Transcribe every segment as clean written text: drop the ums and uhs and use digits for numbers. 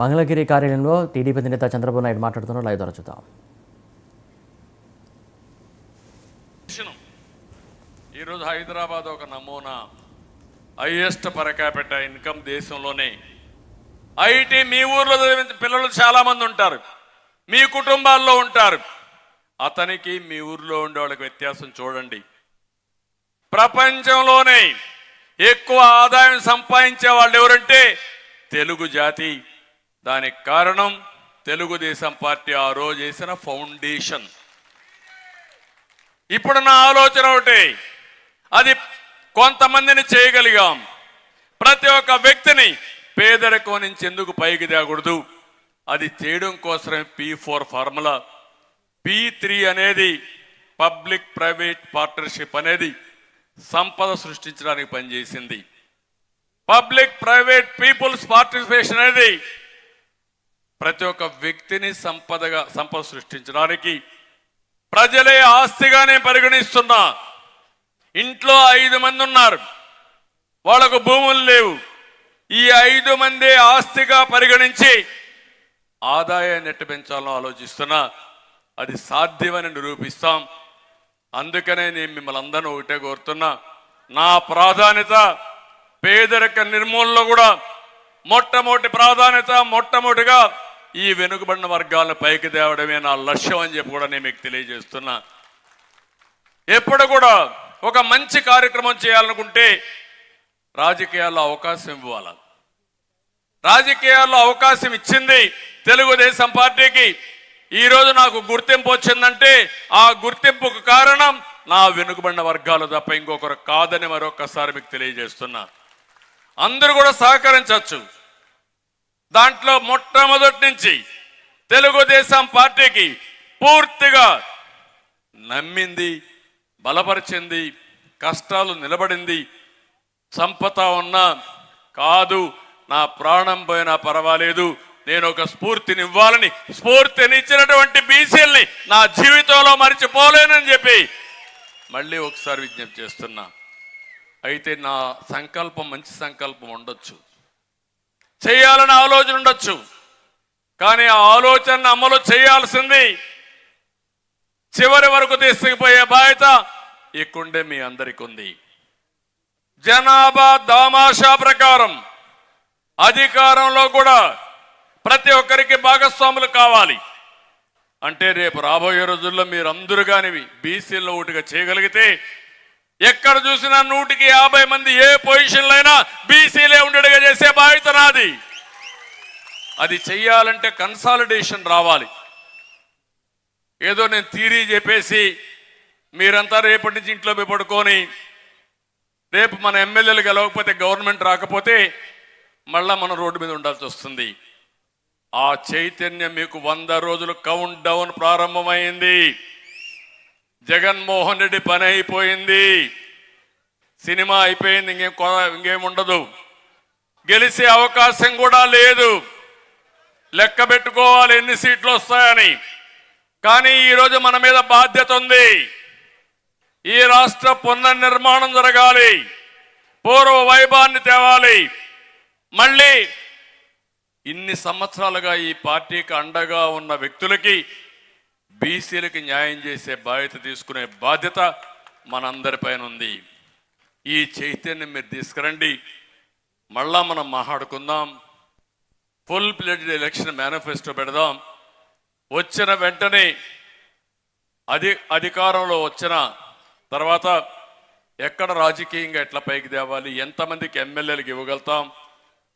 మంగళగిరి కార్యాలయంలో టీడీపీ నేత చంద్రబాబు నాయుడు మాట్లాడుతున్నారు. లైవ్ ద్వారా చూద్దాం. ఈరోజు హైదరాబాద్ ఒక నమూనా, హైయెస్ట్ పర్ క్యాపిటా ఇన్కమ్ దేశంలోనే. ఐటీ మీ ఊర్లో పిల్లలు చాలా మంది ఉంటారు, మీ కుటుంబాల్లో ఉంటారు. అతనికి మీ ఊర్లో ఉండే వాళ్ళకి వ్యత్యాసం చూడండి. ప్రపంచంలోనే ఎక్కువ ఆదాయం సంపాదించే వాళ్ళు ఎవరంటే తెలుగు జాతి. దానికి కారణం తెలుగుదేశం పార్టీ ఆ రోజు చేసిన ఫౌండేషన్. ఇప్పుడు నా ఆలోచన ఒకటి, అది కొంతమందిని చేయగలిగాం. ప్రతి ఒక్క వ్యక్తిని పేదరికం నుంచి ఎందుకు పైకి తేకూడదు, అది చేయడం కోసమే P4 ఫార్ములా. P3 అనేది పబ్లిక్ ప్రైవేట్ పార్ట్నర్షిప్ అనేది సంపద సృష్టించడానికి పనిచేసింది. పబ్లిక్ ప్రైవేట్ పీపుల్స్ పార్టిసిపేషన్ అనేది ప్రతి ఒక్క వ్యక్తిని సంపద సృష్టించడానికి ప్రజలే ఆస్తిగానే పరిగణిస్తున్నా. ఇంట్లో 5 మంది ఉన్నారు, వాళ్ళకు భూములు లేవు. ఈ 5 మంది ఆస్తిగా పరిగణించి ఆదాయాన్ని ఎట్టు పెంచాలో ఆలోచిస్తున్నా. అది సాధ్యమని నిరూపిస్తాం. అందుకనే నేను మిమ్మల్ని అందరూ ఒకటే కోరుతున్నా, నా ప్రాధాన్యత పేదరిక నిర్మూలనలో కూడా మొట్టమొదటిగా ఈ వెనుకబడిన వర్గాలను పైకి తేవడమే నా లక్ష్యం అని చెప్పి కూడా నేను మీకు తెలియజేస్తున్నా. ఎప్పుడు కూడా ఒక మంచి కార్యక్రమం చేయాలనుకుంటే రాజకీయాల్లో అవకాశం ఇవ్వాలి. రాజకీయాల్లో అవకాశం ఇచ్చింది తెలుగుదేశం పార్టీకి. ఈరోజు నాకు గుర్తింపు వచ్చిందంటే ఆ గుర్తింపుకు కారణం నా వెనుకబడిన వర్గాలు తప్ప ఇంకొకరు కాదని మరొకసారి మీకు తెలియజేస్తున్నా. అందరూ కూడా సహకరించవచ్చు. దాంట్లో మొట్టమొదటి నుంచి తెలుగుదేశం పార్టీకి పూర్తిగా నమ్మింది, బలపరిచింది, కష్టాలు నిలబడింది. సంపద ఉన్నా కాదు, నా ప్రాణం పోయినా పర్వాలేదు, నేను ఒక స్ఫూర్తినిచ్చినటువంటి బీసీల్ని నా జీవితంలో మరిచిపోలేనని చెప్పి మళ్ళీ ఒకసారి విజ్ఞప్తి చేస్తున్నా. అయితే నా సంకల్పం మంచి సంకల్పం ఉండొచ్చు, చేయాలని ఆలోచన ఉండొచ్చు, కానీ ఆ ఆలోచన అమలు చేయాల్సింది చివరి వరకు తీసుకుపోయే బాధ్యత ఇక్కడే మీ అందరికీ ఉంది. జనాభా దామాషా ప్రకారం అధికారంలో కూడా ప్రతి ఒక్కరికి భాగస్వాములు కావాలి. అంటే రేపు రాబోయే రోజుల్లో మీరందరూ కానీ బీసీల్లో ఒకటిగా చేయగలిగితే ఎక్కడ చూసినా 150 మంది ఏ పొజిషన్లో అయినా బీసీలే ఉండేట్టుగా చేసే బాధ్యత నాది. అది చెయ్యాలంటే కన్సాలిడేషన్ రావాలి. ఏదో నేను థియరీ చెప్పేసి మీరంతా రేపటి నుంచి ఇంట్లో పడుకొని రేపు మన ఎమ్మెల్యేలు గెలవకపోతే గవర్నమెంట్ రాకపోతే మళ్ళా మనం రోడ్డు మీద ఉండాల్సి వస్తుంది. ఆ చైతన్యం మీకు 100 రోజులు కౌంట్ డౌన్ ప్రారంభమైంది. జగన్మోహన్ రెడ్డి పని అయిపోయింది, సినిమా అయిపోయింది, ఇంకేం ఉండదు. గెలిచే అవకాశం కూడా లేదు. లెక్క పెట్టుకోవాలి ఎన్ని సీట్లు వస్తాయని. కానీ ఈరోజు మన మీద బాధ్యత ఉంది. ఈ రాష్ట్ర పునర్నిర్మాణం జరగాలి, పూర్వ వైభవాన్ని తేవాలి. మళ్ళీ ఇన్ని సంవత్సరాలుగా ఈ పార్టీకి అండగా ఉన్న వ్యక్తులకి, బీసీలకి న్యాయం చేసే బాధ్యత తీసుకునే బాధ్యత మనందరిపైన ఉంది. ఈ చైతన్యం మీరు తీసుకురండి. మళ్ళా మనం మాట్లాడుకుందాం. ఫుల్ ప్లేటెడ్ ఎలక్షన్ మేనిఫెస్టో పెడదాం. వచ్చిన వెంటనే అధికారంలో వచ్చిన తర్వాత ఎక్కడ రాజకీయంగా ఎట్లా పైకి తేవాలి, ఎంతమందికి ఎమ్మెల్యేలకు ఇవ్వగలుగుతాం,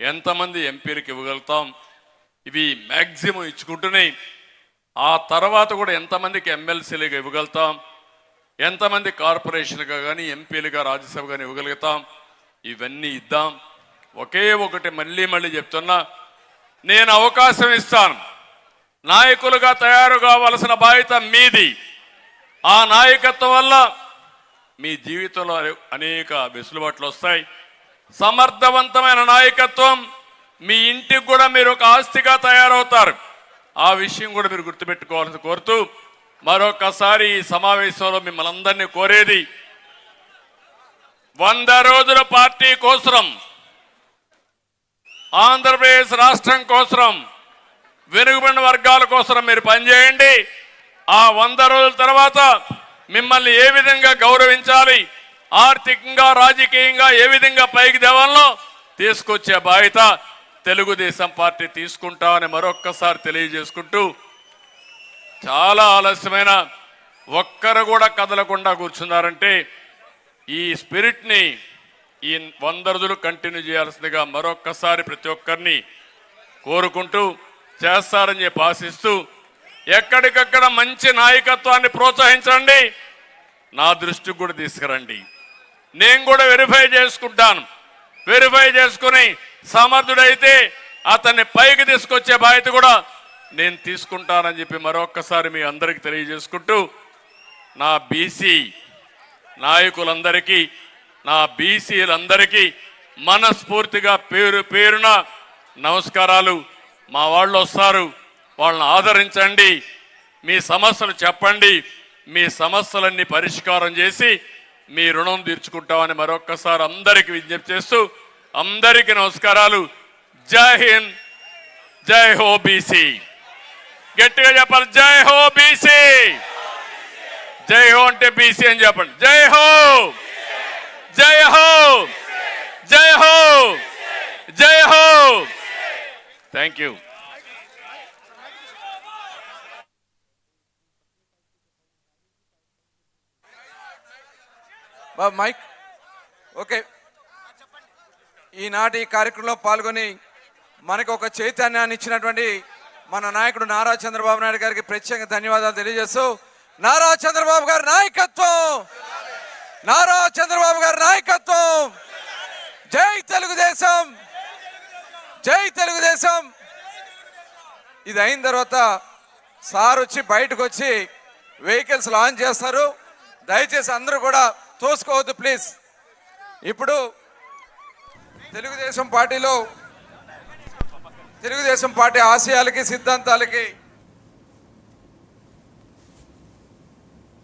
ఎంతమంది ఎంపీలకు ఇవ్వగలుగుతాం, ఇవి మ్యాక్సిమం ఇచ్చుకుంటూనే ఆ తర్వాత కూడా ఎంతమందికి ఎమ్మెల్సీలుగా ఇవ్వగలుగుతాం, ఎంతమంది కార్పొరేషన్గా కానీ ఎంపీలుగా రాజ్యసభ కానీ ఇవ్వగలుగుతాం, ఇవన్నీ ఇద్దాం. ఒకే ఒకటి మళ్ళీ చెప్తున్నా, నేను అవకాశం ఇస్తాను. నాయకులుగా తయారు కావాల్సిన బాధ్యత మీది. ఆ నాయకత్వం వల్ల మీ జీవితంలో అనేక వెసులుబాట్లు వస్తాయి. సమర్థవంతమైన నాయకత్వం మీ ఇంటికి కూడా మీరు ఒక ఆస్తిగా తయారవుతారు. ఆ విషయం కూడా మీరు గుర్తుపెట్టుకోవాలని కోరుతూ మరొకసారి ఈ సమావేశంలో మిమ్మల్ని అందరినీ కోరేది, 100 రోజుల పార్టీ కోసం, ఆంధ్రప్రదేశ్ రాష్ట్రం కోసం వెనుకబడిన వర్గాల కోసం మీరు పనిచేయండి. ఆ 100 రోజుల తర్వాత మిమ్మల్ని ఏ విధంగా గౌరవించాలి, ఆర్థికంగా రాజకీయంగా ఏ విధంగా పైకి దేవాలో తీసుకొచ్చే బాధ్యత తెలుగుదేశం పార్టీ తీసుకుంటామని మరొక్కసారి తెలియజేసుకుంటూ, చాలా ఆలస్యమైన ఒక్కరు కూడా కదలకుండా కూర్చున్నారంటే ఈ స్పిరిట్ని ఈ 100 రోజులు కంటిన్యూ చేయాల్సిందిగా మరొక్కసారి ప్రతి ఒక్కరిని కోరుకుంటూ చేస్తారని చెప్పి ఆశిస్తూ, ఎక్కడికక్కడ మంచి నాయకత్వాన్ని ప్రోత్సహించండి, నా దృష్టికి కూడా తీసుకురండి. నేను కూడా వెరిఫై చేసుకుంటాను. వెరిఫై చేసుకుని సమర్థుడైతే అతన్ని పైకి తీసుకొచ్చే బాధ్యత కూడా నేను తీసుకుంటానని చెప్పి మరొక్కసారి మీ అందరికీ తెలియజేసుకుంటూ, నా బీసీ నాయకులందరికీ, నా బీసీలందరికీ మనస్ఫూర్తిగా పేరు పేరున నమస్కారాలు. మా వాళ్ళు వస్తారు, వాళ్ళని ఆదరించండి, మీ సమస్యలు చెప్పండి, మీ సమస్యలన్నీ పరిష్కారం చేసి మీ రుణం తీర్చుకుంటామని మరొక్కసారి అందరికీ విజ్ఞప్తి చేస్తూ, అందరికీ నమస్కారాలు. జై హింద్, జై హో బీసీ. గట్టిగా చెప్పాలి, జై హో బీసీ. జై హో అంటే బీసీ అని చెప్పండి. జై హో, జై హో, జై హో, జై హో. Thank you. Mike okay. ఈనాటి ఈ కార్యక్రమంలో పాల్గొని మనకు ఒక చైతన్యాన్ని ఇచ్చినటువంటి మన నాయకుడు నారా చంద్రబాబు నాయుడు గారికి ప్రత్యేక ధన్యవాదాలు తెలియజేస్తూ, నారా చంద్రబాబు గారి నాయకత్వం, నారా చంద్రబాబు గారి నాయకత్వం. జై తెలుగుదేశం, జై తెలుగుదేశం. ఇది అయిన తర్వాత సార్ వచ్చి బయటకు వచ్చి వెహికల్స్ లాంచ్ చేస్తారు. దయచేసి అందరూ కూడా తోసుకోవద్దు ప్లీజ్. ఇప్పుడు తెలుగుదేశం పార్టీ ఆశయాలకి సిద్ధాంతాలకి